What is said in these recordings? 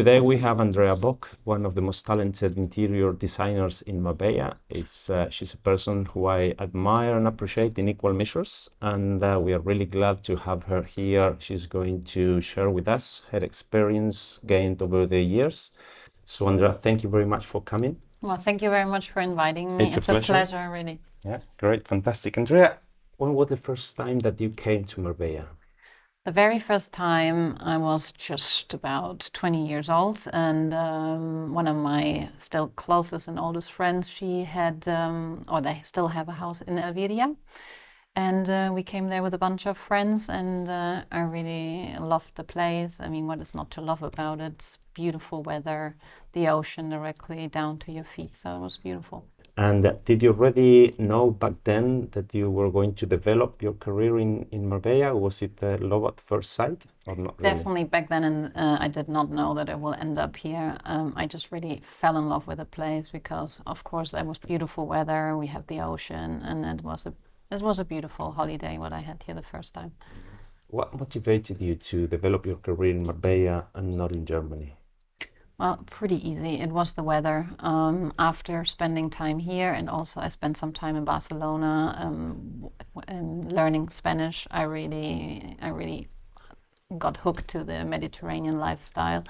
Today we have Andrea Böck, one of the most talented interior designers in Marbella. She's a person who I admire and appreciate in equal measures, and we are really glad to have her here. She's going to share with us her experience gained over the years. So Andrea, thank you very much for coming. Well, thank you very much for inviting me. It's a pleasure, really. Yeah, great, fantastic. Andrea, when was the first time that you came to Marbella? The very first time I was just about 20 years old, and one of my still closest and oldest friends, she had, or they still have a house in Elveria. And we came there with a bunch of friends, and I really loved the place. I mean, what is not to love about it? It's beautiful weather, the ocean directly down to your feet, so it was beautiful. And did you already know back then that you were going to develop your career in Marbella? Was it love at first sight or not really? Definitely back then, and I did not know that I will end up here. I just really fell in love with the place because, of course, there was beautiful weather. We had the ocean, and it was a beautiful holiday what I had here the first time. What motivated you to develop your career in Marbella and not in Germany? Well, pretty easy. It was the weather. After spending time here, and also I spent some time in Barcelona learning Spanish, I really got hooked to the Mediterranean lifestyle.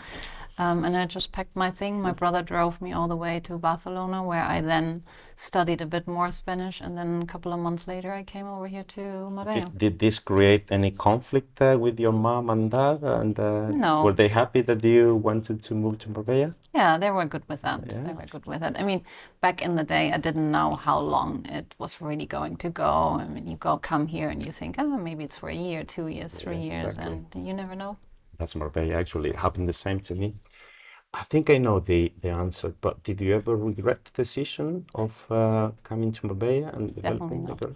And I just packed my thing. My brother drove me all the way to Barcelona, where I then studied a bit more Spanish. And then a couple of months later, I came over here to Marbella. Did this create any conflict with your mom and dad? And No. were they happy that you wanted to move to Marbella? Yeah, they were good with that. Yeah. They were good with it. I mean, back in the day, I didn't know how long it was really going to go. I mean, come here and you think, oh, maybe it's for a year, 2 years, 3 years, exactly. and you never know. That's Marbella. Actually, it happened the same to me. I think I know the answer, but did you ever regret the decision of coming to Marbella and developing the career?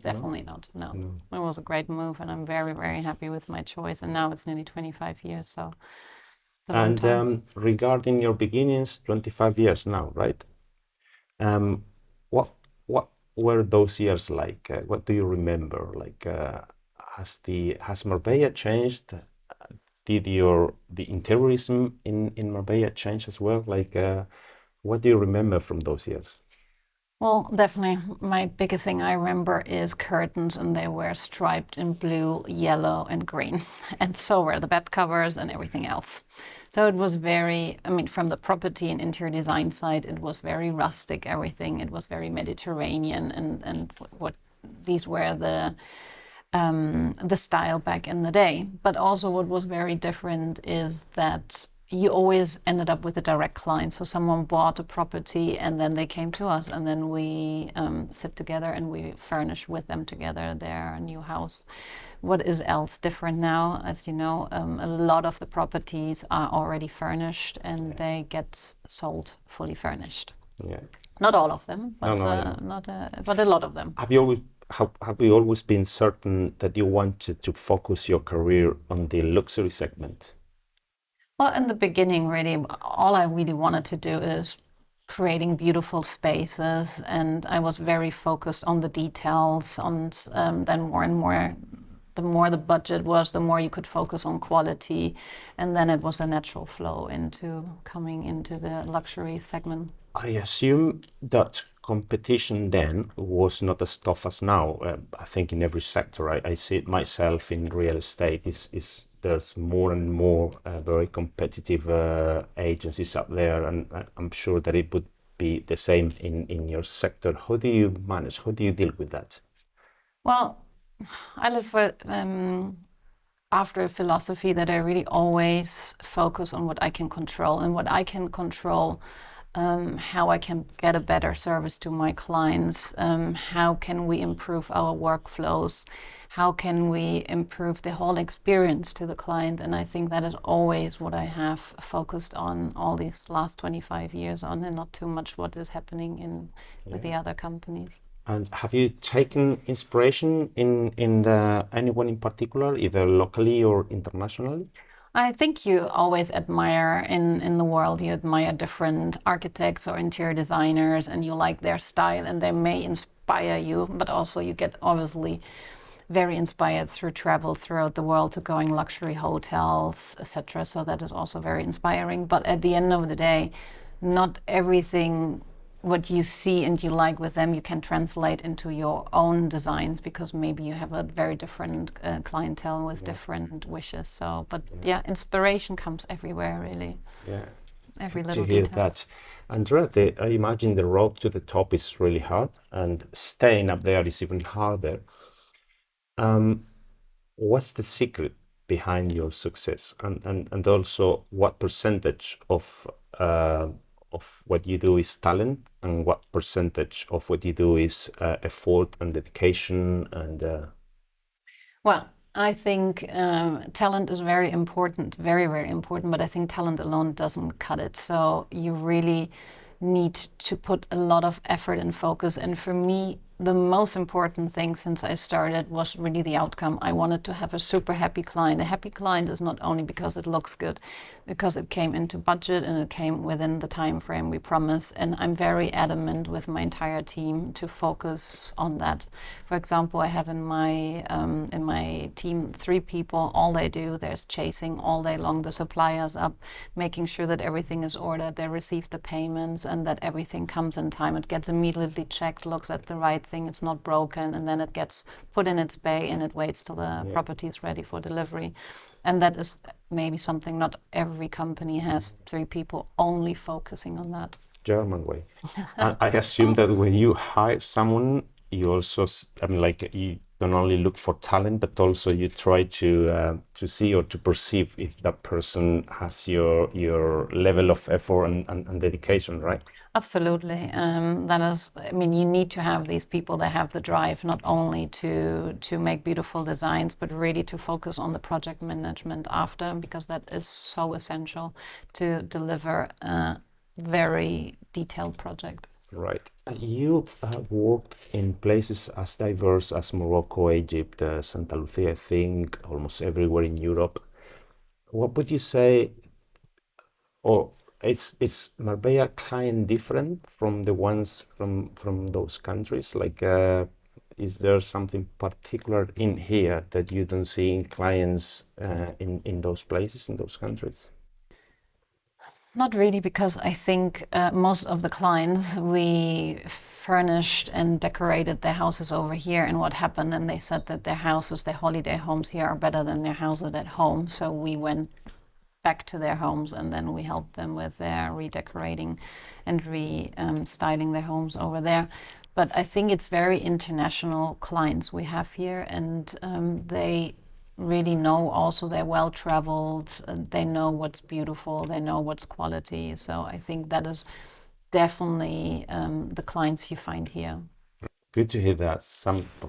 Definitely not. No. It was a great move, and I'm very, very happy with my choice. And now it's nearly 25 years, so it's a long time. Regarding your beginnings, 25 years now, right? What were those years like? What do you remember? Like, has Marbella changed? Did the interiorism in Marbella change as well? Like, what do you remember from those years? Well, definitely. My biggest thing I remember is curtains, and they were striped in blue, yellow, and green. And so were the bed covers and everything else. So it was very, I mean, from the property and interior design side, it was very rustic, everything. It was very Mediterranean, and what these were the style back in the day. But also what was very different is that you always ended up with a direct client. So someone bought a property and then they came to us, and then we sit together and we furnish with them together their new house. What is else different now? As you know, a lot of the properties are already furnished and they get sold fully furnished. Yeah. Not all of them, but but a lot of them. Have you always been certain that you wanted to focus your career on the luxury segment? Well, in the beginning, really, all I really wanted to do is creating beautiful spaces, and I was very focused on the details. Then more and more, the more the budget was, the more you could focus on quality, and then it was a natural flow into coming into the luxury segment. I assume that competition then was not as tough as now. I think in every sector, I see it myself in real estate, there's more and more very competitive agencies up there, and I'm sure that it would be the same in your sector. How do you manage? How do you deal with that? Well, I live after a philosophy that I really always focus on what I can control, and what I can control, how I can get a better service to my clients, how can we improve our workflows, how can we improve the whole experience to the client. And I think that is always what I have focused on all these last 25 years on, and not too much what is happening with the other companies. And have you taken inspiration in anyone in particular, either locally or internationally? I think you always admire in the world, you admire different architects or interior designers, and you like their style, and they may inspire you, but also you get obviously very inspired through travel throughout the world to going luxury hotels, etc. So that is also very inspiring. But at the end of the day, not everything what you see and you like with them you can translate into your own designs, because maybe you have a very different clientele with different wishes. So but yeah, inspiration comes everywhere, really. Yeah. Every To little hear detail. that. Andrea, I imagine the road to the top is really hard, and staying up there is even harder. What's the secret behind your success, and also what percentage of what you do is talent, and what percentage of what you do is effort and dedication and Well, I think talent is very important, very, very important, but I think talent alone doesn't cut it. So you really need to put a lot of effort and focus. And for me, the most important thing since I started was really the outcome. I wanted to have a super happy client. A happy client is not only because it looks good, because it came into budget and it came within the time frame we promise. And I'm very adamant with my entire team to focus on that. For example, I have in my team 3 people. All they do, there's chasing all day long the suppliers up, making sure that everything is ordered, they receive the payments, and that everything comes in time. It gets immediately checked, looks at the right thing, it's not broken, and then it gets put in its bay and it waits till the property is ready for delivery. And that is maybe something not every company has, 3 people only focusing on that. German way. I assume that when you hire someone, you also, I mean, like you don't only look for talent, but also you try to see or to perceive if that person has your level of effort and dedication, right? Absolutely. That is, I mean, you need to have these people that have the drive not only to make beautiful designs, but really to focus on the project management after, because that is so essential to deliver a very detailed project. Right. You've worked in places as diverse as Morocco, Egypt, Santa Lucia, I think, almost everywhere in Europe. What would you say, or is Marbella client different from the ones from those countries? Like, is there something particular in here that you don't see in clients in those places, in those countries? Not really, because I think most of the clients, we furnished and decorated their houses over here. And what happened, and they said that their houses, their holiday homes here are better than their houses at home. So we went back to their homes and then we helped them with their redecorating and styling their homes over there. But I think it's very international clients we have here, and they really know also, they're well traveled, they know what's beautiful, they know what's quality. So I think that is definitely the clients you find here. Good to hear that.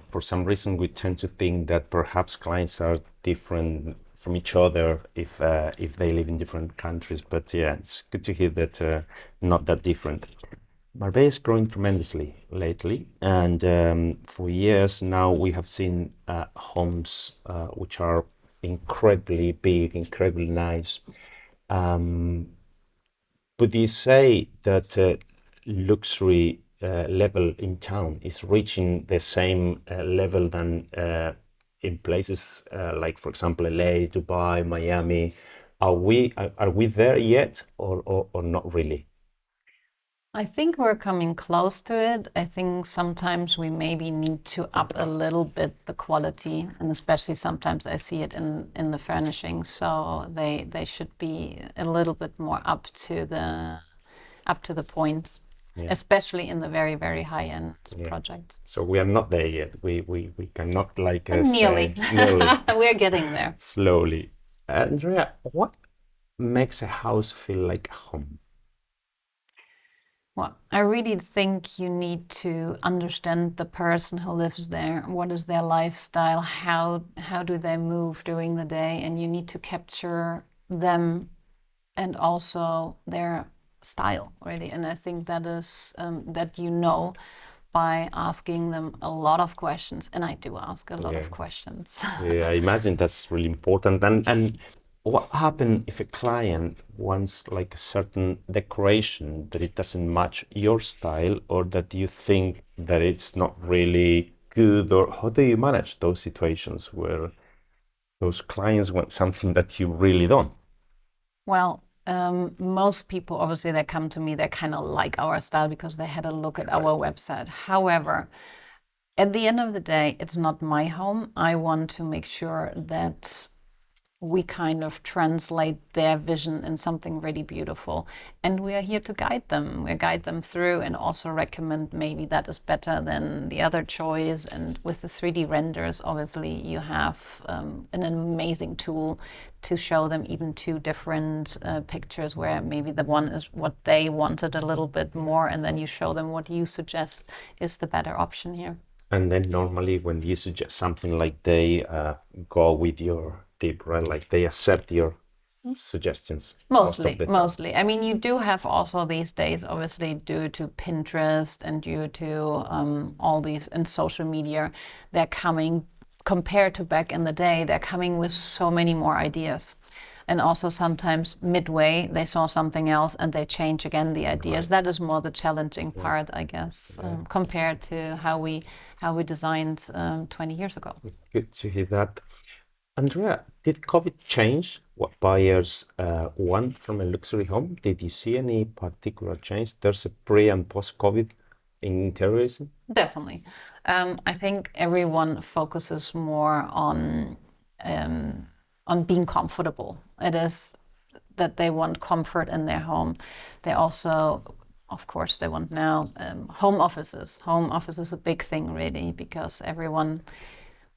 For some reason, we tend to think that perhaps clients are different from each other if they live in different countries. But yeah, it's good to hear that not that different. Marbella is growing tremendously lately, and for years now we have seen homes which are incredibly big, incredibly nice. Would you say that luxury level in town is reaching the same level than in places like, for example, LA, Dubai, Miami? Are we there yet, or not really? I think we're coming close to it. I think sometimes we maybe need to up a little bit the quality, and especially sometimes I see it in the furnishing. So they should be a little bit more up to the point, Yeah, especially in the very, very high end yeah. projects. So we are not there yet. We cannot like Nearly. say nearly, We're getting there. slowly. Andrea, what makes a house feel like home? Well, I really think you need to understand the person who lives there. What is their lifestyle? How do they move during the day? And you need to capture them and also their style, really. And I think that is that you know by asking them a lot of questions. And I do ask a lot Yeah. of questions. Yeah, I imagine that's really important. And what happens if a client wants like a certain decoration that it doesn't match your style, or that you think that it's not really good, or how do you manage those situations where those clients want something that you really don't? Well, most people, obviously, they come to me, they kind of like our style because they had a look at our website. However, at the end of the day, it's not my home. I want to make sure that we kind of translate their vision in something really beautiful. And we are here to guide them. We guide them through and also recommend maybe that is better than the other choice. And with the 3D renders, obviously, you have an amazing tool to show them even two different pictures where maybe the one is what they wanted a little bit more, and then you show them what you suggest is the better option here. And then normally when you suggest something, like they go with your tip, right? Like they accept your suggestions most of the time. Mostly. I mean, you do have also these days, obviously, due to Pinterest and due to all these and social media, they're coming, compared to back in the day, they're coming with so many more ideas. And also sometimes midway, they saw something else and they change again the ideas. That is more the challenging part, I guess, compared to how we designed 20 years ago. Good to hear that. Andrea, did COVID change what buyers want from a luxury home? Did you see any particular change? There's a pre and post COVID in interiorism. Definitely. I think everyone focuses more on being comfortable. It is that they want comfort in their home. They also, of course, they want now home offices. Home office is a big thing, really, because everyone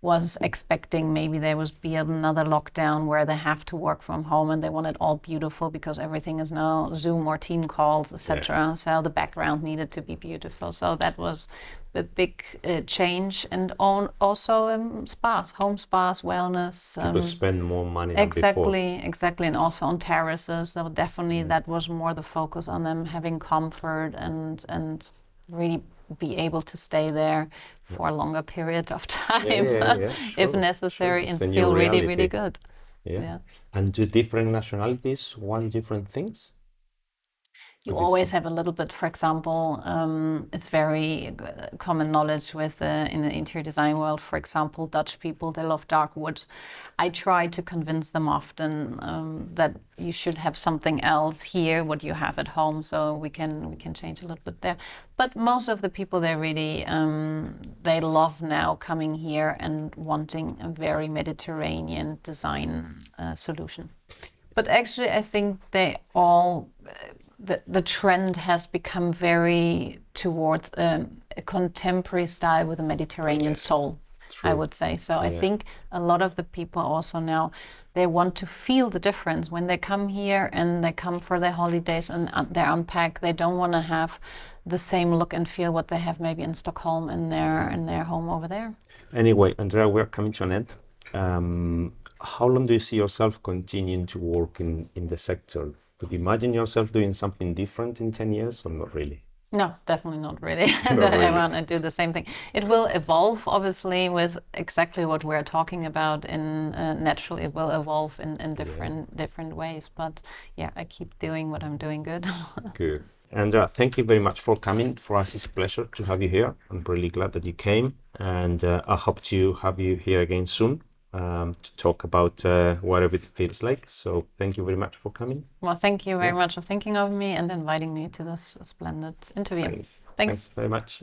was expecting maybe there would be another lockdown where they have to work from home, and they want it all beautiful because everything is now Zoom or team calls, etc. So the background needed to be beautiful. So that was a big change. And also spas, home spas, wellness. People spend more money than before. Exactly. And also on terraces. So definitely that was more the focus on them having comfort and really be able to stay there for a longer period of time if necessary, and feel really, really good. Yeah. And do different nationalities want different things? You always have a little bit, for example, it's very common knowledge in the interior design world, for example, Dutch people, they love dark wood. I try to convince them often that you should have something else here, what you have at home, so we can change a little bit there. But most of the people, they really, they love now coming here and wanting a very Mediterranean design solution. But actually, I think they all... The trend has become very towards a contemporary style with a Mediterranean soul, I would say. So I think a lot of the people also now, they want to feel the difference when they come here and they come for their holidays and they unpack. They don't want to have the same look and feel what they have maybe in Stockholm in their home over there. Anyway, Andrea, we're coming to an end. How long do you see yourself continuing to work in the sector? Could you imagine yourself doing something different in 10 years, or not really? No, definitely not really. Not really. I want to do the same thing. It will evolve, obviously, with exactly what we're talking about. Naturally, it will evolve in different ways. But yeah, I keep doing what I'm doing good. Good. Andrea, thank you very much for coming. For us, it's a pleasure to have you here. I'm really glad that you came, and I hope to have you here again soon. To talk about whatever it feels like. So thank you very much for coming. Well, thank you very much for thinking of me and inviting me to this splendid interview. Thanks very much.